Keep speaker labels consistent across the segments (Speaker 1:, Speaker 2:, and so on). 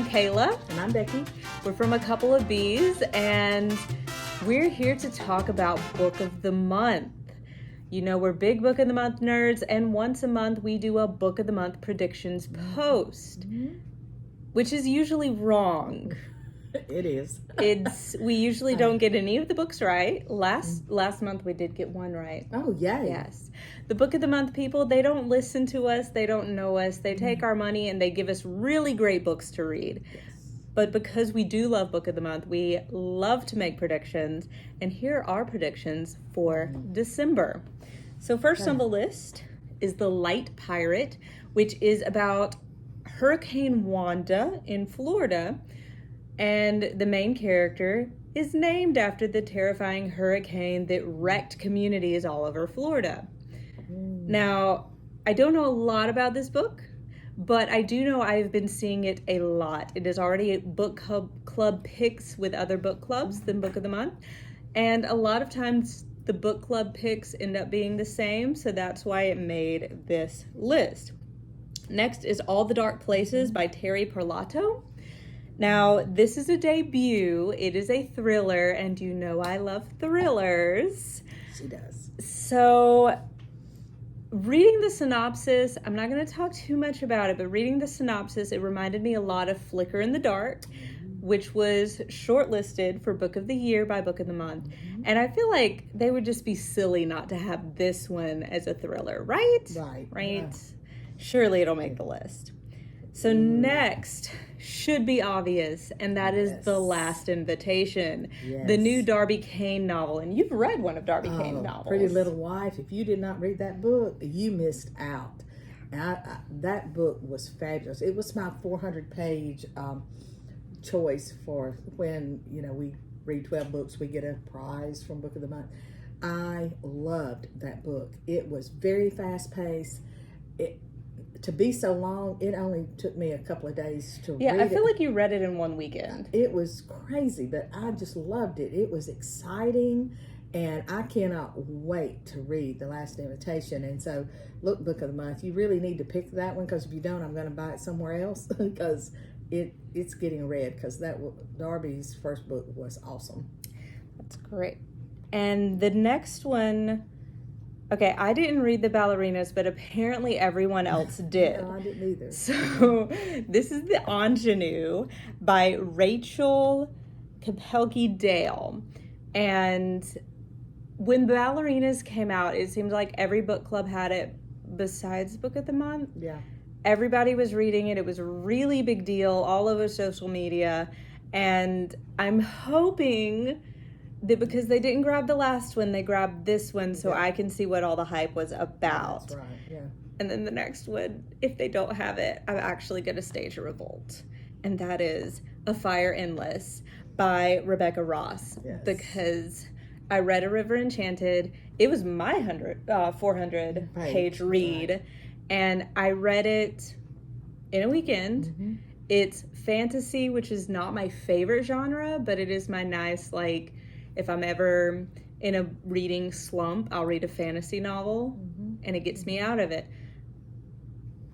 Speaker 1: Kayla.
Speaker 2: And I'm Becky.
Speaker 1: We're from a couple of B's, and we're here to talk about Book of the Month. You know, we're big Book of the Month nerds, and once a month we do a Book of the Month predictions post, which is usually wrong.
Speaker 2: It is.
Speaker 1: We usually don't get any of the books right. Last month we did get one right.
Speaker 2: Oh, yay.
Speaker 1: Yes. The Book of the Month people, they don't listen to us, they don't know us, they take our money and they give us really great books to read.
Speaker 2: Yes.
Speaker 1: But because we do love Book of the Month, we love to make predictions, and here are our predictions for December. So first on the list is The Light Pirate, which is about Hurricane Wanda in Florida, and the main character is named after the terrifying hurricane that wrecked communities all over Florida. Now, I don't know a lot about this book, but I do know I've been seeing it a lot. It is already a book club picks with other book clubs than Book of the Month, and a lot of times the book club picks end up being the same, so that's why it made this list. Next is All the Dark Places by Terry Parlato. Now, this is a debut. It is a thriller, and you know I love thrillers.
Speaker 2: She does.
Speaker 1: So, reading the synopsis, I'm not going to talk too much about it, but reading the synopsis, it reminded me a lot of Flicker in the Dark, which was shortlisted for Book of the Year by Book of the Month. And I feel like they would just be silly not to have this one as a thriller, right? Right.
Speaker 2: Yeah.
Speaker 1: Surely it'll make the list. So next should be obvious, and that is The Last Invitation, the new Darby Kane novel. And you've read one of Darby Kane's novels.
Speaker 2: Pretty Little Wife. If you did not read that book, you missed out. And that book was fabulous. It was my 400-page choice for when, we read 12 books, we get a prize from Book of the Month. I loved that book. It was very fast-paced. To be so long, it only took me a couple of days to read it.
Speaker 1: Yeah, I feel like you read it in one weekend.
Speaker 2: It was crazy, but I just loved it. It was exciting, and I cannot wait to read The Last Invitation. And so, look, Book of the Month, you really need to pick that one, because if you don't, I'm going to buy it somewhere else, because it's getting read, because Darby's first book was awesome.
Speaker 1: That's great. And the next one... Okay, I didn't read The Ballerinas, but apparently everyone else did.
Speaker 2: No, I didn't either.
Speaker 1: So this is The Ingenue by Rachel Kapelke Dale. And when Ballerinas came out, it seemed like every book club had it besides Book of the Month.
Speaker 2: Yeah.
Speaker 1: Everybody was reading it. It was a really big deal all over social media. And I'm hoping that because they didn't grab the last one, they grabbed this one, so I can see what all the hype was about.
Speaker 2: That's right, yeah.
Speaker 1: And then the next one, if they don't have it, I'm actually going to stage a revolt. And that is A Fire Endless by Rebecca Ross.
Speaker 2: Yes.
Speaker 1: Because I read A River Enchanted. It was my 400-page read. Right. And I read it in a weekend. It's fantasy, which is not my favorite genre, but it is my nice, if I'm ever in a reading slump, I'll read a fantasy novel, and it gets me out of it.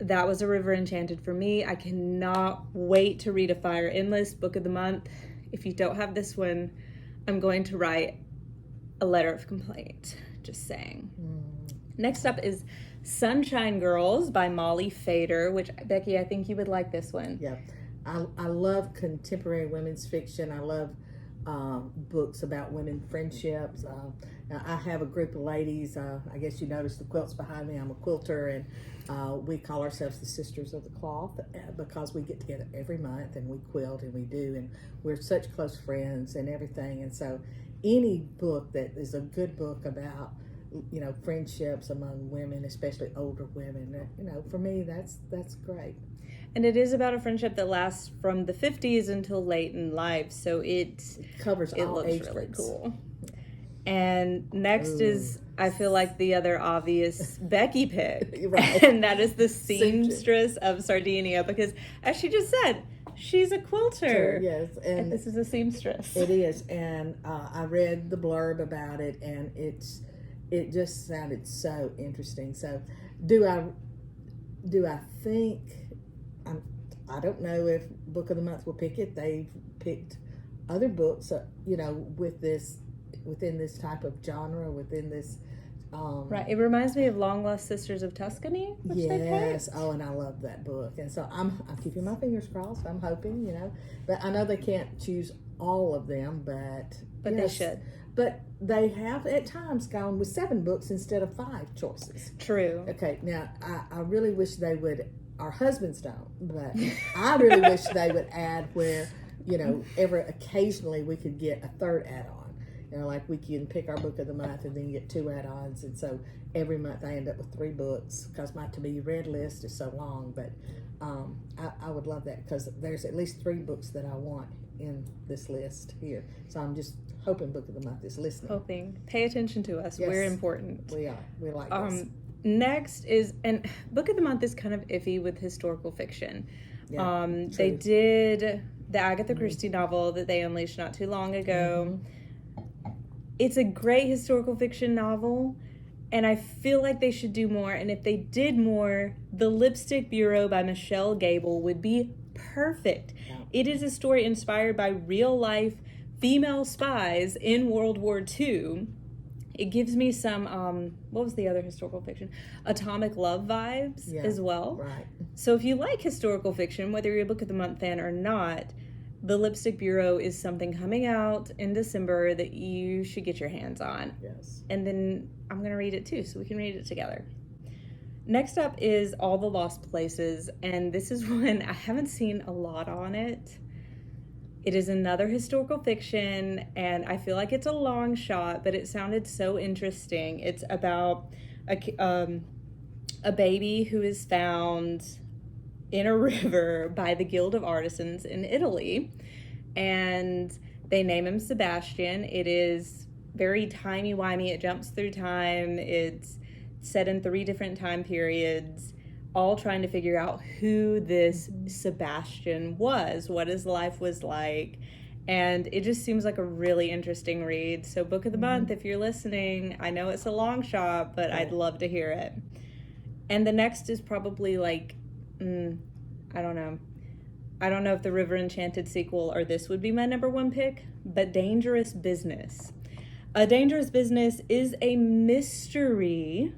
Speaker 1: That was A River Enchanted for me. I cannot wait to read A Fire Endless, Book of the Month. If you don't have this one, I'm going to write a letter of complaint. Just saying. Next up is Sunshine Girls by Molly Fader, which, Becky, I think you would like this one.
Speaker 2: Yeah. I love contemporary women's fiction. I love books about women friendships. I have a group of ladies. I guess you noticed the quilts behind me. I'm a quilter, and we call ourselves the Sisters of the Cloth because we get together every month and we quilt and we do, and we're such close friends and everything. And so any book that is a good book about friendships among women, especially older women, for me that's great.
Speaker 1: And it is about a friendship that lasts from the 50s until late in life, so it
Speaker 2: covers all
Speaker 1: looks
Speaker 2: age
Speaker 1: really
Speaker 2: groups.
Speaker 1: Cool. And next is, I feel like, the other obvious Becky pick,
Speaker 2: right.
Speaker 1: And that is the Seamstress of Sardinia, because as she just said, she's a quilter.
Speaker 2: Yes,
Speaker 1: and this is a seamstress.
Speaker 2: It is, and I read the blurb about it, and it just sounded so interesting. So, do I think I don't know if Book of the Month will pick it. They've picked other books, within this type of genre, within this.
Speaker 1: Right. It reminds me of Long Lost Sisters of Tuscany, which they
Speaker 2: Yes.
Speaker 1: picked.
Speaker 2: Oh, and I love that book. And so I'm keeping my fingers crossed. I'm hoping, but I know they can't choose all of them, but
Speaker 1: But
Speaker 2: yes.
Speaker 1: they should.
Speaker 2: But they have at times gone with 7 books instead of 5 choices.
Speaker 1: True.
Speaker 2: Okay, now I really wish they would. Our husbands don't, but I really wish they would add where, occasionally we could get a third add-on. Like we can pick our book of the month and then get 2 add-ons, and so every month I end up with 3 books because my to-be-read list is so long. But I would love that because there's at least 3 books that I want in this list here. So I'm just hoping Book of the Month is listening.
Speaker 1: Hoping. Pay attention to us.
Speaker 2: Yes.
Speaker 1: We're important.
Speaker 2: We are. We like this.
Speaker 1: Next is, and Book of the Month is kind of iffy with historical fiction.
Speaker 2: Yeah,
Speaker 1: They did the Agatha Christie novel that they unleashed not too long ago. It's a great historical fiction novel, and I feel like they should do more. And if they did more, The Lipstick Bureau by Michelle Gable would be perfect.
Speaker 2: Yeah.
Speaker 1: It is a story inspired by real-life female spies in World War II. It gives me some, what was the other historical fiction? Atomic Love vibes as well.
Speaker 2: Right.
Speaker 1: So if you like historical fiction, whether you're a Book of the Month fan or not, The Lipstick Bureau is something coming out in December that you should get your hands on.
Speaker 2: Yes.
Speaker 1: And then I'm going to read it too, so we can read it together. Next up is All the Lost Places, and this is one I haven't seen a lot on it. It is another historical fiction, and I feel like it's a long shot, but it sounded so interesting. It's about a baby who is found in a river by the Guild of Artisans in Italy, and they name him Sebastian. It is very timey-wimey. It jumps through time. It's set in 3 different time periods, all trying to figure out who this Sebastian was, what his life was like, and it just seems like a really interesting read. So Book of the Month, if you're listening, I know it's a long shot, but I'd love to hear it. And the next is probably like, I don't know if the River Enchanted sequel or this would be my number 1 pick, but Dangerous Business. A Dangerous Business is a mystery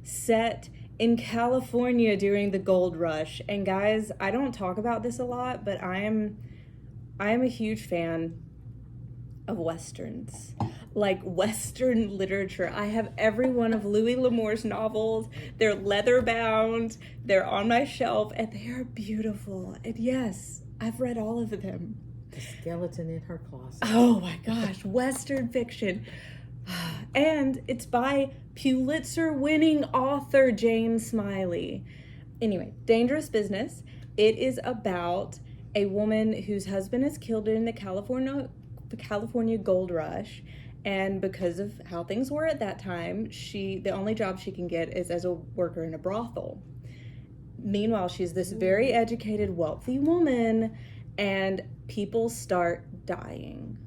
Speaker 1: set in California during the gold rush. And guys, I don't talk about this a lot, but I am a huge fan of Westerns. Like Western literature. I have every one of Louis L'Amour's novels. They're leather bound, they're on my shelf, and they are beautiful. And yes, I've read all of them.
Speaker 2: The skeleton in her closet.
Speaker 1: Oh my gosh, Western fiction. And it's by Pulitzer-winning author James Smiley. Anyway, Dangerous Business. It is about a woman whose husband is killed in the California gold rush. And because of how things were at that time, the only job she can get is as a worker in a brothel. Meanwhile, she's this very educated, wealthy woman, and people start dying.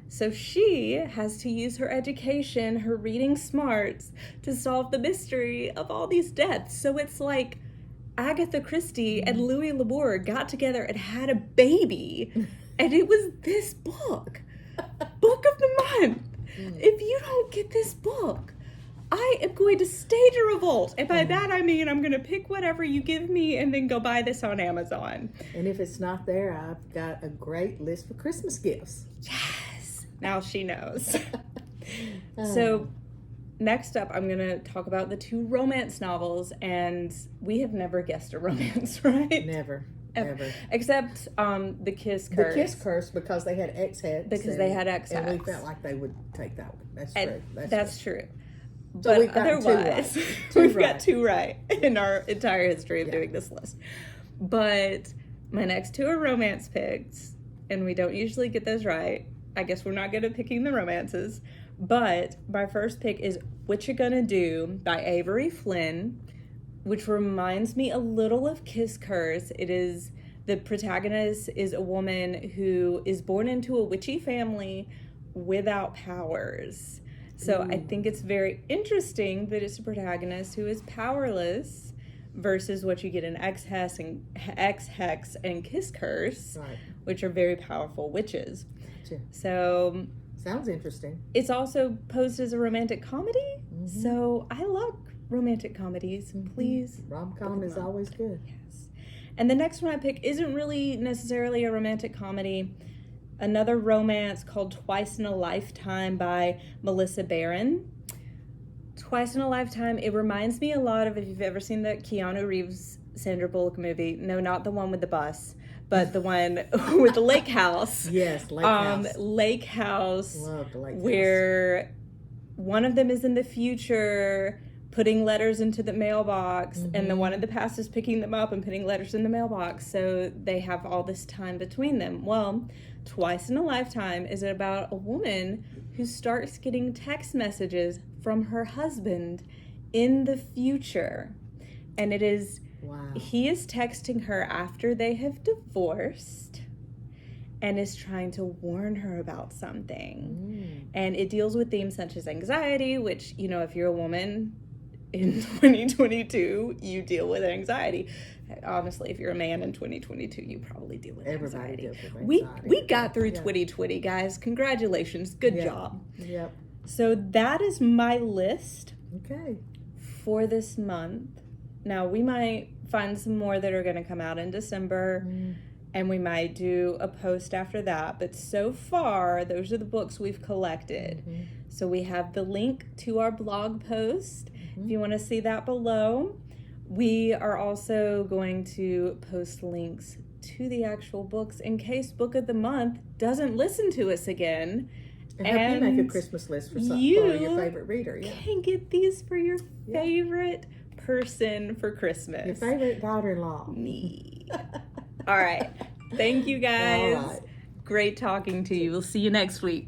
Speaker 1: So she has to use her education, her reading smarts, to solve the mystery of all these deaths. So it's like Agatha Christie and Louis L'Amour got together and had a baby, and it was this book. Book of the Month. If you don't get this book, I am going to stage a revolt. And by that I mean I'm going to pick whatever you give me and then go buy this on Amazon.
Speaker 2: And if it's not there, I've got a great list for Christmas gifts.
Speaker 1: Yes. Now she knows. So next up, I'm going to talk about the 2 romance novels. And we have never guessed a romance, right?
Speaker 2: Never.
Speaker 1: Except The Kiss Curse.
Speaker 2: The Kiss Curse, because they had X-Heads.
Speaker 1: Because they had X-Heads.
Speaker 2: And we felt like they would take that one. That's true.
Speaker 1: That's true.
Speaker 2: So
Speaker 1: But
Speaker 2: we've gotten
Speaker 1: otherwise,
Speaker 2: 2 right.
Speaker 1: we've got 2 right in our entire history of doing this list. But my next 2 are romance picks, and we don't usually get those right. I guess we're not good at picking the romances. But my first pick is What You Gonna Do by Avery Flynn, which reminds me a little of Kiss Curse. The protagonist is a woman who is born into a witchy family without powers. So I think it's very interesting that it's a protagonist who is powerless, versus what you get in X Hex and Kiss Curse,
Speaker 2: Right.
Speaker 1: which are very powerful witches.
Speaker 2: Gotcha.
Speaker 1: So
Speaker 2: Sounds interesting.
Speaker 1: it's also posed as a romantic comedy. So I love romantic comedies. Please.
Speaker 2: Rom-com is always good.
Speaker 1: Yes. And the next one I pick isn't really necessarily a romantic comedy. Another romance called Twice in a Lifetime by Melissa Barron. Twice in a Lifetime, it reminds me a lot of, if you've ever seen the Keanu Reeves Sandra Bullock movie. No, not the one with the bus, but the one with the lake house.
Speaker 2: Yes, Lake House.
Speaker 1: Lake House.
Speaker 2: Love the Lake House.
Speaker 1: Where one of them is in the future putting letters into the mailbox, and the one in the past is picking them up and putting letters in the mailbox, so they have all this time between them. Well, Twice in a Lifetime is about a woman who starts getting text messages from her husband in the future. And it is, he is texting her after they have divorced and is trying to warn her about something. And it deals with themes such as anxiety, which, you know, if you're a woman in 2022, you deal with anxiety. Honestly, if you're a man in 2022, you probably deal with
Speaker 2: Everybody
Speaker 1: anxiety.
Speaker 2: deals with anxiety.
Speaker 1: We got through 2020, guys. Congratulations. Good job.
Speaker 2: Yep.
Speaker 1: So that is my list
Speaker 2: Okay.
Speaker 1: for this month. Now, we might find some more that are going to come out in December, and we might do a post after that. But so far, those are the books we've collected. So we have the link to our blog post if you want to see that below. We are also going to post links to the actual books in case Book of the Month doesn't listen to us again.
Speaker 2: And help you make a Christmas list for your favorite reader. Yeah.
Speaker 1: Can get these for your favorite person for Christmas.
Speaker 2: Your favorite daughter-in-law.
Speaker 1: Me. All right. Thank you, guys.
Speaker 2: All right.
Speaker 1: Great talking to you. We'll see you next week.